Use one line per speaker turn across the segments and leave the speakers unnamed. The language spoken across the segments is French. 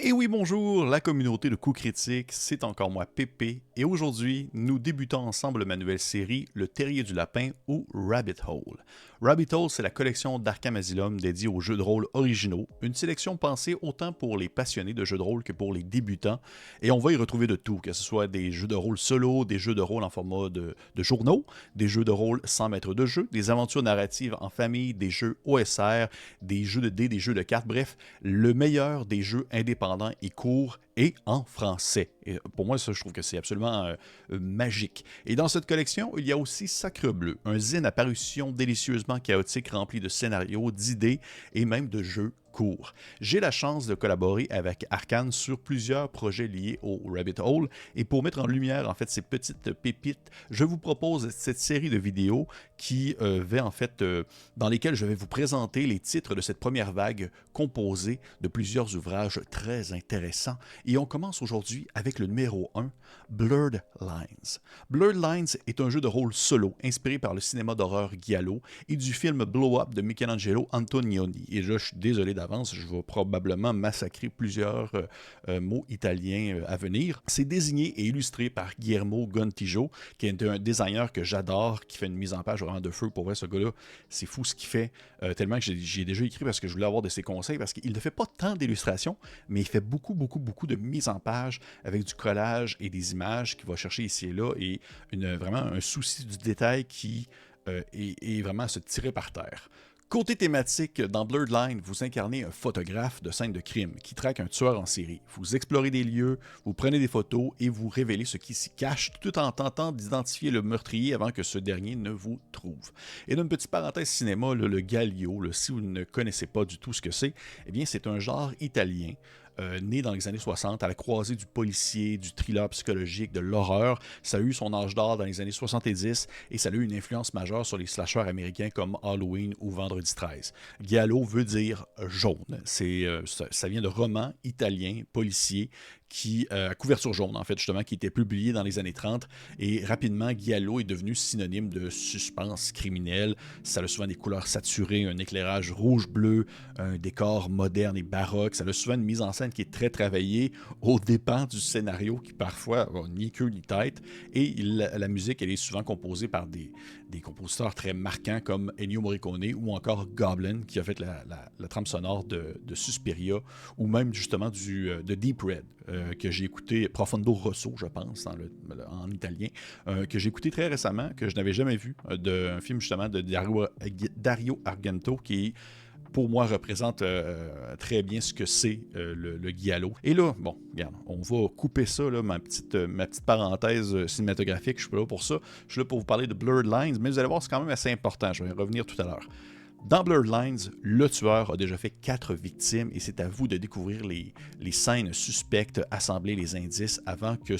Et oui, bonjour, la communauté de coups critiques, c'est encore moi, Pépé, et aujourd'hui, nous débutons ensemble ma nouvelle série, Le Terrier du Lapin ou Rabbit Hole. Rabbit Hole, c'est la collection d'Arkham Asylum dédiée aux jeux de rôle originaux, une sélection pensée autant pour les passionnés de jeux de rôle que pour les débutants, et on va y retrouver de tout, que ce soit des jeux de rôle solo, des jeux de rôle en format de journaux, des jeux de rôle sans maître de jeu, des aventures narratives en famille, des jeux OSR, des jeux de dés, des jeux de cartes, bref, le meilleur des jeux indépendants et court et en français. Et pour moi, ça, je trouve que c'est absolument magique. Et dans cette collection, il y a aussi Sacrebleu, un zine à parution délicieusement chaotique rempli de scénarios, d'idées et même de jeux courts. J'ai la chance de collaborer avec Arkane sur plusieurs projets liés au Rabbit Hole et pour mettre en lumière en fait ces petites pépites, je vous propose cette série de vidéos dans lesquelles je vais vous présenter les titres de cette première vague composée de plusieurs ouvrages très intéressants. Et on commence aujourd'hui avec le numéro 1, Blurred Lines. Blurred Lines est un jeu de rôle solo inspiré par le cinéma d'horreur giallo et du film Blow Up de Michelangelo Antonioni. Et là, je suis désolé d'avance, je vais probablement massacrer plusieurs mots italiens à venir. C'est désigné et illustré par Guillermo Gontijo, qui est un designer que j'adore, qui fait une mise en page vraiment de feu. Pour vrai, ce gars-là, c'est fou ce qu'il fait. Tellement que j'ai déjà écrit parce que je voulais avoir de ses conseils, parce qu'il ne fait pas tant d'illustrations, mais il fait beaucoup de mise en page avec du collage et des images qu'il va chercher ici et là, et vraiment un souci du détail qui est vraiment à se tirer par terre. Côté thématique, dans Blurred Line, vous incarnez un photographe de scène de crime qui traque un tueur en série. Vous explorez des lieux, vous prenez des photos et vous révélez ce qui s'y cache tout en tentant d'identifier le meurtrier avant que ce dernier ne vous trouve. Et d'une petite parenthèse cinéma, le Galio, si vous ne connaissez pas du tout ce que c'est, eh bien c'est un genre italien né dans les années 60, à la croisée du policier, du thriller psychologique, de l'horreur. Ça a eu son âge d'or dans les années 70 et ça a eu une influence majeure sur les slashers américains comme Halloween ou Vendredi 13. Giallo veut dire jaune. Ça vient de romans italiens, policiers, à couverture jaune, en fait, justement, qui était publié dans les années 30. Et rapidement, giallo est devenu synonyme de suspense criminel. Ça a souvent des couleurs saturées, un éclairage rouge-bleu, un décor moderne et baroque. Ça a souvent une mise en scène qui est très travaillée aux dépens du scénario qui parfois n'a ni queue ni tête. Et la musique, elle est souvent composée par des compositeurs très marquants comme Ennio Morricone ou encore Goblin qui a fait la trame sonore de Suspiria ou même justement de Deep Red. Que j'ai écouté, Profondo Rosso, je pense, en italien, que j'ai écouté très récemment, que je n'avais jamais vu, d'un film justement de Dario Argento, qui pour moi représente très bien ce que c'est le giallo. Et là, bon, regarde, on va couper ça, là, ma petite parenthèse cinématographique, je suis pas là pour ça, je suis là pour vous parler de Blurred Lines, mais vous allez voir, c'est quand même assez important, je vais y revenir tout à l'heure. Dans Blurred Lines, le tueur a déjà fait 4 victimes et c'est à vous de découvrir les scènes suspectes, assembler les indices avant que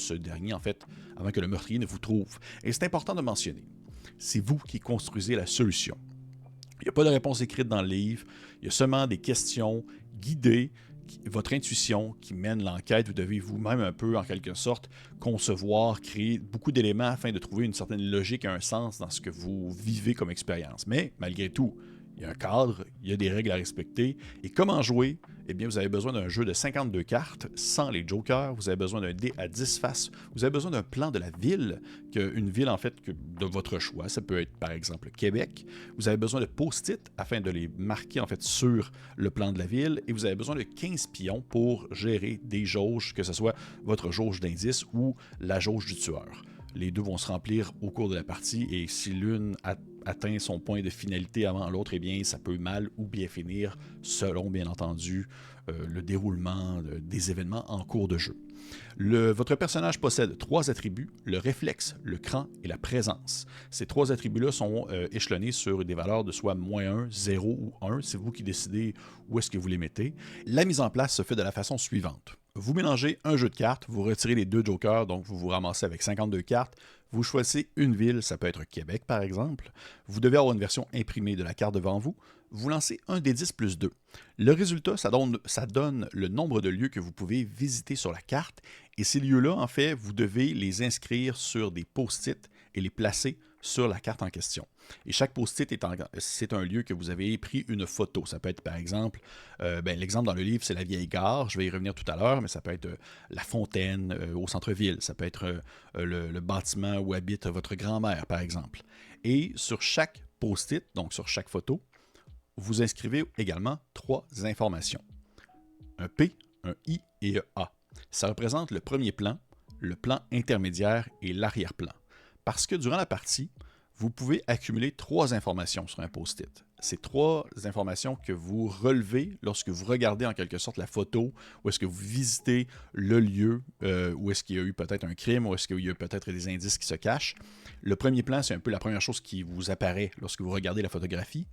avant que le meurtrier ne vous trouve. Et c'est important de mentionner, c'est vous qui construisez la solution. Il n'y a pas de réponse écrite dans le livre, il y a seulement des questions guidées, votre intuition qui mène l'enquête. Vous devez vous-même un peu, en quelque sorte, concevoir, créer beaucoup d'éléments afin de trouver une certaine logique et un sens dans ce que vous vivez comme expérience. Mais, malgré tout, il y a un cadre, il y a des règles à respecter. Et comment jouer? Eh bien, vous avez besoin d'un jeu de 52 cartes, sans les jokers. Vous avez besoin d'un dé à 10 faces. Vous avez besoin d'un plan de la ville, une ville, en fait, de votre choix. Ça peut être, par exemple, Québec. Vous avez besoin de post-it afin de les marquer, en fait, sur le plan de la ville. Et vous avez besoin de 15 pions pour gérer des jauges, que ce soit votre jauge d'indice ou la jauge du tueur. Les deux vont se remplir au cours de la partie et si l'une atteint son point de finalité avant l'autre, eh bien, ça peut mal ou bien finir selon, bien entendu, le déroulement des événements en cours de jeu. Votre personnage possède 3 attributs, le réflexe, le cran et la présence. Ces 3 attributs-là sont échelonnés sur des valeurs de soit -1, 0 ou 1. C'est vous qui décidez où est-ce que vous les mettez. La mise en place se fait de la façon suivante. Vous mélangez un jeu de cartes, vous retirez les 2 jokers, donc vous vous ramassez avec 52 cartes. Vous choisissez une ville, ça peut être Québec par exemple. Vous devez avoir une version imprimée de la carte devant vous. Vous lancez un des 10 plus 2. Le résultat, ça donne le nombre de lieux que vous pouvez visiter sur la carte. Et ces lieux-là, en fait, vous devez les inscrire sur des post-it et les placer sur la carte en question. Et chaque post-it, c'est un lieu que vous avez pris une photo. Ça peut être, par exemple, l'exemple dans le livre, c'est la vieille gare. Je vais y revenir tout à l'heure, mais ça peut être la fontaine au centre-ville. Ça peut être le bâtiment où habite votre grand-mère, par exemple. Et sur chaque post-it, donc sur chaque photo, vous inscrivez également 3 informations. Un P, un I et un A. Ça représente le premier plan, le plan intermédiaire et l'arrière-plan. Parce que durant la partie, vous pouvez accumuler 3 informations sur un post-it. Ces 3 informations que vous relevez lorsque vous regardez en quelque sorte la photo, ou est-ce que vous visitez le lieu, où est-ce qu'il y a eu peut-être un crime, ou est-ce qu'il y a peut-être des indices qui se cachent. Le premier plan, c'est un peu la première chose qui vous apparaît lorsque vous regardez la photographie.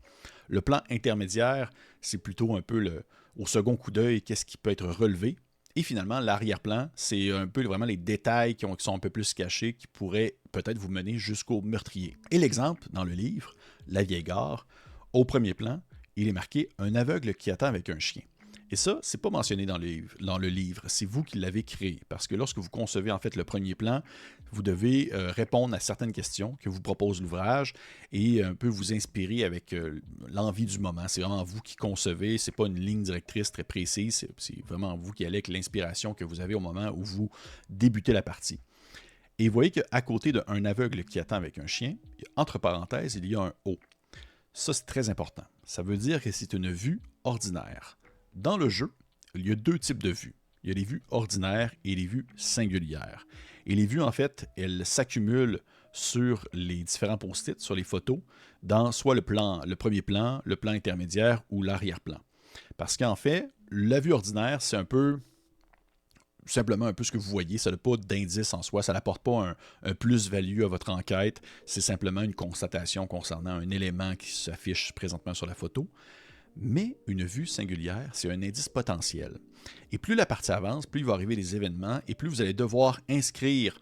Le plan intermédiaire, c'est plutôt un peu au second coup d'œil, qu'est-ce qui peut être relevé. Et finalement, l'arrière-plan, c'est un peu vraiment les détails qui sont un peu plus cachés, qui pourraient peut-être vous mener jusqu'au meurtrier. Et l'exemple, dans le livre, La vieille gare, au premier plan, il est marqué « Un aveugle qui attend avec un chien ». Et ça, c'est pas mentionné dans le livre, c'est vous qui l'avez créé. Parce que lorsque vous concevez en fait le premier plan, vous devez répondre à certaines questions que vous propose l'ouvrage et un peu vous inspirer avec l'envie du moment. C'est vraiment vous qui concevez, c'est pas une ligne directrice très précise, c'est vraiment vous qui allez avec l'inspiration que vous avez au moment où vous débutez la partie. Et vous voyez qu'à côté d'un aveugle qui attend avec un chien, entre parenthèses, il y a un O. Ça, c'est très important. Ça veut dire que c'est une vue ordinaire. Dans le jeu, il y a 2 types de vues. Il y a les vues ordinaires et les vues singulières. Et les vues, en fait, elles s'accumulent sur les différents post-it, sur les photos, dans soit le premier plan, le plan intermédiaire ou l'arrière-plan. Parce qu'en fait, la vue ordinaire, c'est un peu simplement un peu ce que vous voyez, ça n'a pas d'indice en soi, ça n'apporte pas un plus-value à votre enquête, c'est simplement une constatation concernant un élément qui s'affiche présentement sur la photo. Mais une vue singulière, c'est un indice potentiel. Et plus la partie avance, plus il va arriver des événements et plus vous allez devoir inscrire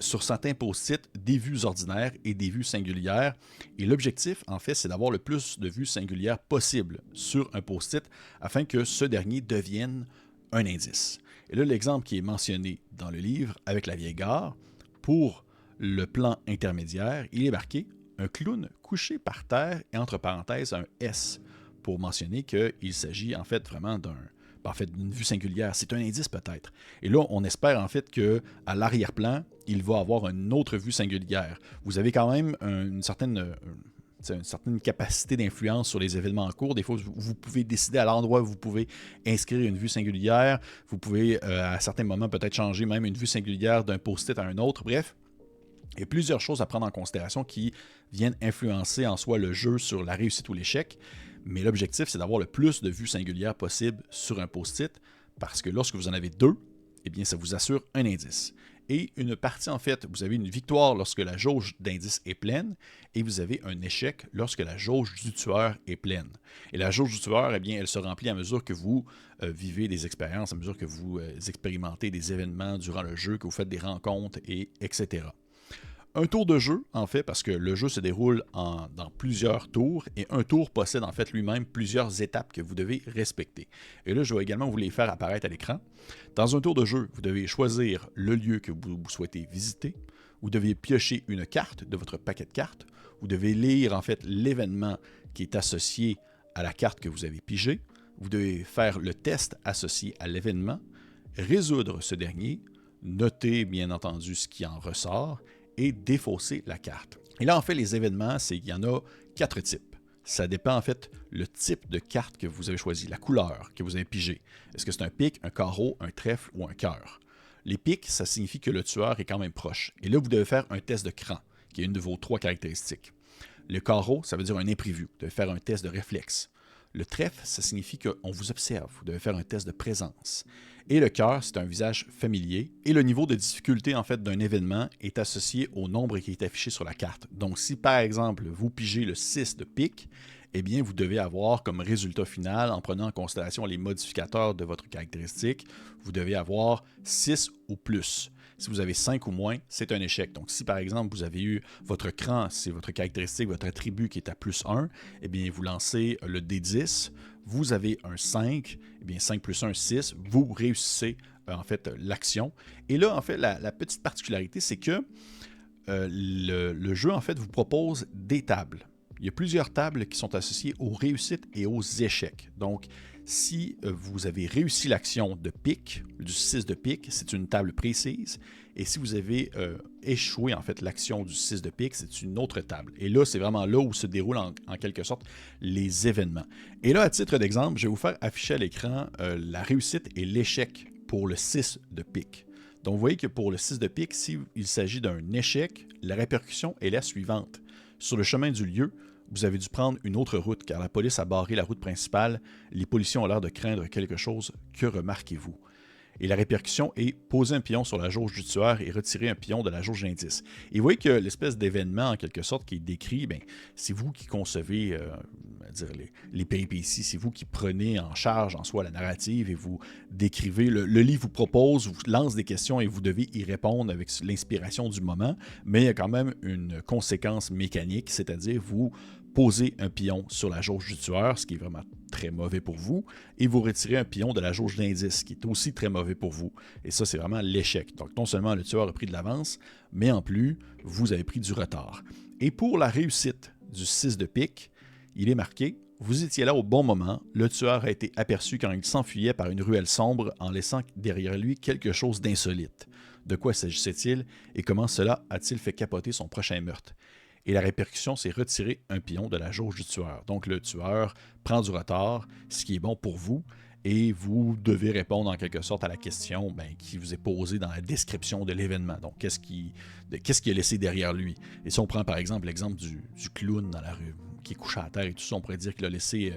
sur certains post-it des vues ordinaires et des vues singulières. Et l'objectif, en fait, c'est d'avoir le plus de vues singulières possible sur un post-it afin que ce dernier devienne un indice. Et là, l'exemple qui est mentionné dans le livre avec la vieille gare, pour le plan intermédiaire, il est marqué « Un clown couché par terre » et entre parenthèses un S, pour mentionner qu'il s'agit en fait vraiment d'une vue singulière. C'est un indice peut-être. Et là, on espère en fait qu'à l'arrière-plan, il va avoir une autre vue singulière. Vous avez quand même une certaine capacité d'influence sur les événements en cours. Des fois, vous pouvez décider à l'endroit où vous pouvez inscrire une vue singulière. Vous pouvez, à certains moments, peut-être changer même une vue singulière d'un post-it à un autre. Bref, il y a plusieurs choses à prendre en considération qui viennent influencer en soi le jeu sur la réussite ou l'échec. Mais l'objectif, c'est d'avoir le plus de vues singulières possible sur un post-it parce que lorsque vous en avez 2, eh bien, ça vous assure un indice. Et une partie, en fait, vous avez une victoire lorsque la jauge d'indices est pleine et vous avez un échec lorsque la jauge du tueur est pleine. Et la jauge du tueur, eh bien, elle se remplit à mesure que vous vivez des expériences, à mesure que vous expérimentez des événements durant le jeu, que vous faites des rencontres, etc. Un tour de jeu, en fait, parce que le jeu se déroule dans plusieurs tours et un tour possède en fait lui-même plusieurs étapes que vous devez respecter. Et là, je vais également vous les faire apparaître à l'écran. Dans un tour de jeu, vous devez choisir le lieu que vous souhaitez visiter. Vous devez piocher une carte de votre paquet de cartes. Vous devez lire en fait l'événement qui est associé à la carte que vous avez pigée. Vous devez faire le test associé à l'événement, résoudre ce dernier, noter bien entendu ce qui en ressort et défausser la carte. Et là, en fait, les événements, c'est qu'il y en a 4 types. Ça dépend, en fait, le type de carte que vous avez choisi, la couleur que vous avez pigée. Est-ce que c'est un pic, un carreau, un trèfle ou un cœur? Les pics, ça signifie que le tueur est quand même proche. Et là, vous devez faire un test de cran, qui est une de vos 3 caractéristiques. Le carreau, ça veut dire un imprévu. Vous devez faire un test de réflexe. Le trèfle, ça signifie qu'on vous observe. Vous devez faire un test de présence. Et le cœur, c'est un visage familier. Et le niveau de difficulté, en fait, d'un événement est associé au nombre qui est affiché sur la carte. Donc, si, par exemple, vous pigez le 6 de pique, eh bien, vous devez avoir comme résultat final, en prenant en considération les modificateurs de votre caractéristique, vous devez avoir 6 ou plus. Si vous avez 5 ou moins, c'est un échec. Donc, si par exemple, vous avez eu votre cran, c'est votre caractéristique, votre attribut qui est à plus 1, eh bien, vous lancez le D10, vous avez un 5, eh bien, 5 plus 1, 6, vous réussissez en fait l'action. Et là, en fait, la petite particularité, c'est que le jeu, en fait, vous propose des tables. Il y a plusieurs tables qui sont associées aux réussites et aux échecs. Donc, si vous avez réussi l'action de pique, du 6 de pique, c'est une table précise. Et si vous avez échoué, en fait, l'action du 6 de pique, c'est une autre table. Et là, c'est vraiment là où se déroulent en quelque sorte les événements. Et là, à titre d'exemple, je vais vous faire afficher à l'écran la réussite et l'échec pour le 6 de pique. Donc, vous voyez que pour le 6 de pique, s'il s'agit d'un échec, la répercussion est la suivante. Sur le chemin du lieu, vous avez dû prendre une autre route car la police a barré la route principale. Les policiers ont l'air de craindre quelque chose. Que remarquez-vous? Et la répercussion est poser un pion sur la jauge du tueur et retirer un pion de la jauge d'indice. Et vous voyez que l'espèce d'événement, en quelque sorte, qui est décrit, c'est vous qui concevez les péripéties, c'est vous qui prenez en charge en soi la narrative et vous décrivez. Le livre vous propose, vous lance des questions et vous devez y répondre avec l'inspiration du moment, mais il y a quand même une conséquence mécanique, c'est-à-dire vous posez un pion sur la jauge du tueur, ce qui est vraiment très mauvais pour vous, et vous retirez un pion de la jauge d'indice, qui est aussi très mauvais pour vous. Et ça, c'est vraiment l'échec. Donc, non seulement le tueur a pris de l'avance, mais en plus, vous avez pris du retard. Et pour la réussite du 6 de pique, il est marqué « Vous étiez là au bon moment. Le tueur a été aperçu quand il s'enfuyait par une ruelle sombre en laissant derrière lui quelque chose d'insolite. De quoi s'agissait-il et comment cela a-t-il fait capoter son prochain meurtre? » Et la répercussion, c'est retirer un pion de la jauge du tueur. Donc, le tueur prend du retard, ce qui est bon pour vous, et vous devez répondre en quelque sorte à la question qui vous est posée dans la description de l'événement. Donc, qu'est-ce qu'il a laissé derrière lui? Et si on prend par exemple l'exemple du clown dans la rue, qui est couché à terre et tout ça, on pourrait dire qu'il a laissé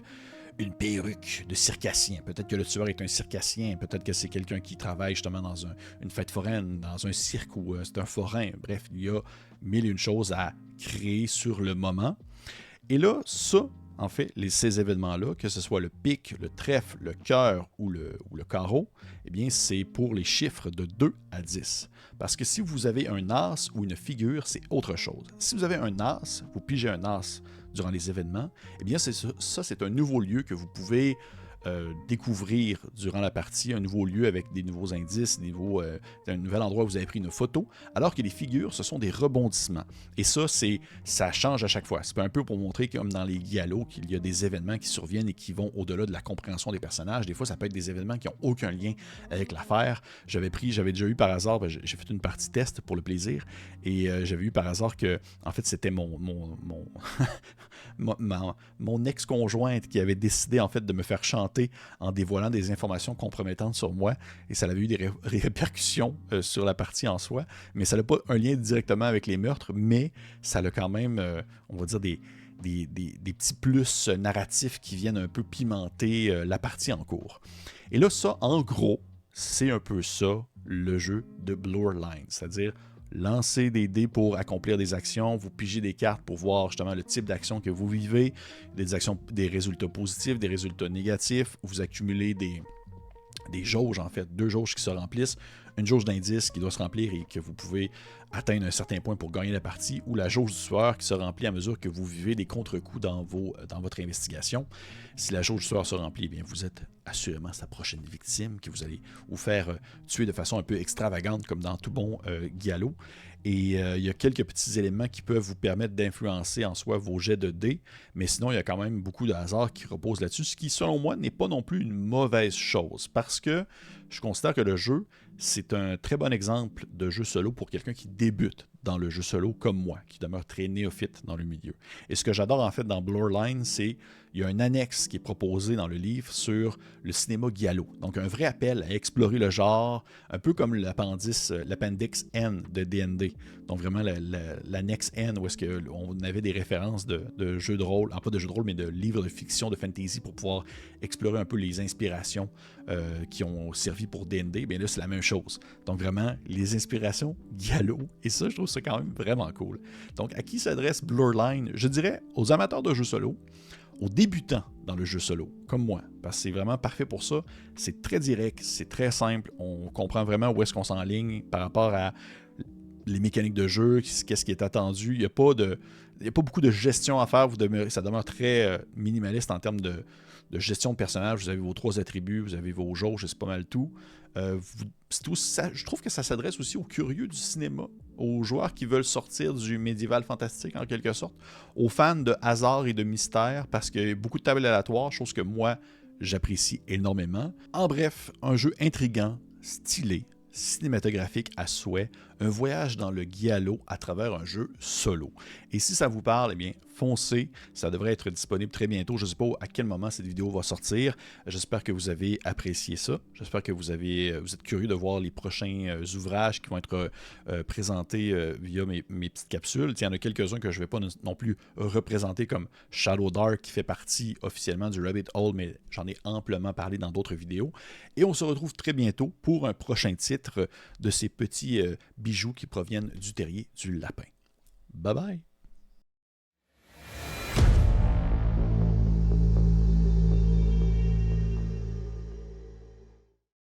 une perruque de circassien. Peut-être que le tueur est un circassien, peut-être que c'est quelqu'un qui travaille justement dans une fête foraine, dans un cirque ou c'est un forain. Bref, il y a mille et une choses à créer sur le moment. Et là, ça, en fait, ces événements-là, que ce soit le pic, le trèfle, le cœur ou le carreau, eh bien, c'est pour les chiffres de 2 à 10. Parce que si vous avez un as ou une figure, c'est autre chose. Si vous avez un as, vous pigez un as durant les événements, eh bien, ça, c'est un nouveau lieu que vous pouvez découvrir durant la partie, un nouveau lieu avec des nouveaux indices, un nouvel endroit où vous avez pris une photo, alors que les figures, ce sont des rebondissements. Et ça change à chaque fois. C'est un peu pour montrer, comme dans les Giallo, qu'il y a des événements qui surviennent et qui vont au-delà de la compréhension des personnages. Des fois, ça peut être des événements qui n'ont aucun lien avec l'affaire. J'avais déjà eu par hasard, j'ai fait une partie test pour le plaisir, et j'avais eu par hasard que, en fait, c'était mon ex-conjointe qui avait décidé, en fait, de me faire chanter en dévoilant des informations compromettantes sur moi, et ça avait eu des répercussions sur la partie en soi, mais ça n'a pas un lien directement avec les meurtres, mais ça a quand même, on va dire, des petits plus narratifs qui viennent un peu pimenter la partie en cours. Et là, ça, en gros, c'est un peu ça, le jeu de Blur Lines, c'est-à-dire lancer des dés pour accomplir des actions, vous pigez des cartes pour voir justement le type d'action que vous vivez, des résultats positifs, des résultats négatifs, vous accumulez des jauges, en fait, 2 jauges qui se remplissent, une jauge d'indice qui doit se remplir et que vous pouvez atteindre un certain point pour gagner la partie, ou la jauge du tueur qui se remplit à mesure que vous vivez des contre-coups dans votre investigation. Si la jauge du tueur se remplit, eh bien, vous êtes assurément sa prochaine victime que vous allez vous faire tuer de façon un peu extravagante comme dans tout bon Giallo. Et il y a quelques petits éléments qui peuvent vous permettre d'influencer en soi vos jets de dés, mais sinon il y a quand même beaucoup de hasard qui repose là-dessus, ce qui selon moi n'est pas non plus une mauvaise chose, parce que je considère que le jeu, c'est un très bon exemple de jeu solo pour quelqu'un qui débute dans le jeu solo comme moi, qui demeure très néophyte dans le milieu. Et ce que j'adore en fait dans Blur Line, c'est il y a un annexe qui est proposé dans le livre sur le cinéma Giallo. Donc un vrai appel à explorer le genre, un peu comme l'appendix N de D&D. Donc vraiment l'annexe N où est-ce qu'on avait des références de jeux de rôle, pas de jeux de rôle, mais de livres de fiction, de fantasy pour pouvoir explorer un peu les inspirations qui ont servi pour D&D. Bien là, c'est la même chose. Donc vraiment, les inspirations Giallo. Et ça, je trouve ça quand même vraiment cool. Donc à qui s'adresse Blur Line? Je dirais aux amateurs de jeux solo, aux débutants dans le jeu solo, comme moi, parce que c'est vraiment parfait pour ça. C'est très direct, c'est très simple, on comprend vraiment où est-ce qu'on s'enligne par rapport à les mécaniques de jeu, qu'est-ce qui est attendu. Il n'y a pas beaucoup de gestion à faire, ça demeure très minimaliste en termes de gestion de personnage. Vous avez vos 3 attributs, vous avez vos jauges, c'est pas mal tout. Je trouve que ça s'adresse aussi aux curieux du cinéma, aux joueurs qui veulent sortir du médiéval fantastique en quelque sorte, aux fans de hasard et de mystère, parce qu'il y a beaucoup de tables aléatoires, chose que moi j'apprécie énormément. En bref, un jeu intriguant, stylé, cinématographique à souhait, un voyage dans le giallo à travers un jeu solo. Et si ça vous parle, eh bien, foncez, ça devrait être disponible très bientôt. Je ne sais pas à quel moment cette vidéo va sortir. J'espère que vous avez apprécié ça. J'espère que vous êtes curieux de voir les prochains ouvrages qui vont être présentés via mes petites capsules. Il y en a quelques-uns que je ne vais pas non plus représenter comme Shadow Dark qui fait partie officiellement du Rabbit Hole, mais j'en ai amplement parlé dans d'autres vidéos. Et on se retrouve très bientôt pour un prochain titre de ces petits bijoux qui proviennent du terrier du lapin. Bye bye!